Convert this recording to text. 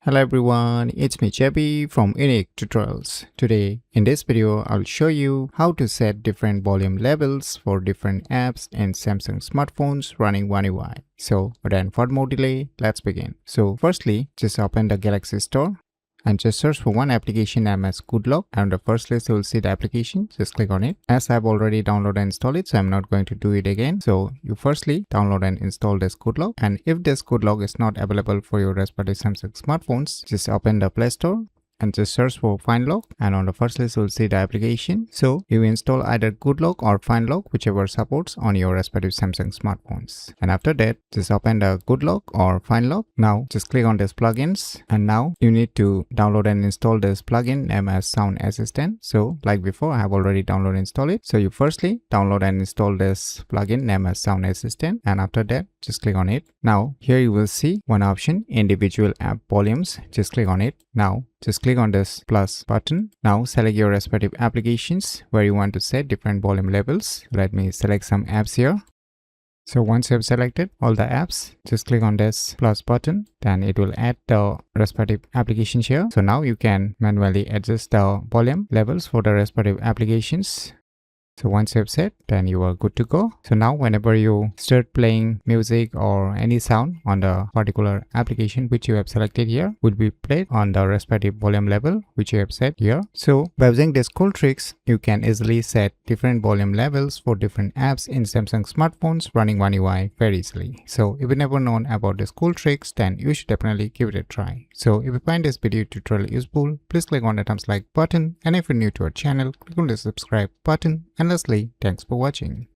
Hello everyone, it's me Chebby from UniqueTutorials. Today in this video I'll show you how to set different volume levels for different apps in Samsung smartphones running One UI. So without further more delay, let's begin. So firstly, just open the Galaxy Store and just search for one application named as GoodLock, and on the first list you will see the application. Just click on it. As I've already downloaded and installed it, so I'm not going to do it again. So you firstly download and install this GoodLock, and if this GoodLock is not available for your respective Samsung smartphones, just open the Play Store and just search for FindLock, and on the first list you'll see the application. So you install either GoodLock or FindLock, whichever supports on your respective Samsung smartphones. And after that, just open the GoodLock or FindLock. Now just click on this plugins, and now you need to download and install this plugin named as Sound Assistant. So like before, I have already downloaded and installed it. So you firstly download and install this plugin named as Sound Assistant, and after that just click on it. Now here you will see one option, individual app volumes. Just click on it. Now just click on this plus button. Now select your respective applications where you want to set different volume levels. Let me select some apps here. So once you have selected all the apps, just click on this plus button, then it will add the respective applications here. So now you can manually adjust the volume levels for the respective applications. So once you have set, then you are good to go. So now whenever you start playing music or any sound on the particular application which you have selected here, will be played on the respective volume level which you have set here. So by using these cool tricks, you can easily set different volume levels for different apps in Samsung smartphones running One UI very easily. So if you never known about these cool tricks, then you should definitely give it a try. So if you find this video tutorial useful, please click on the thumbs like button, and if you're new to our channel, click on the subscribe button. And lastly, thanks for watching.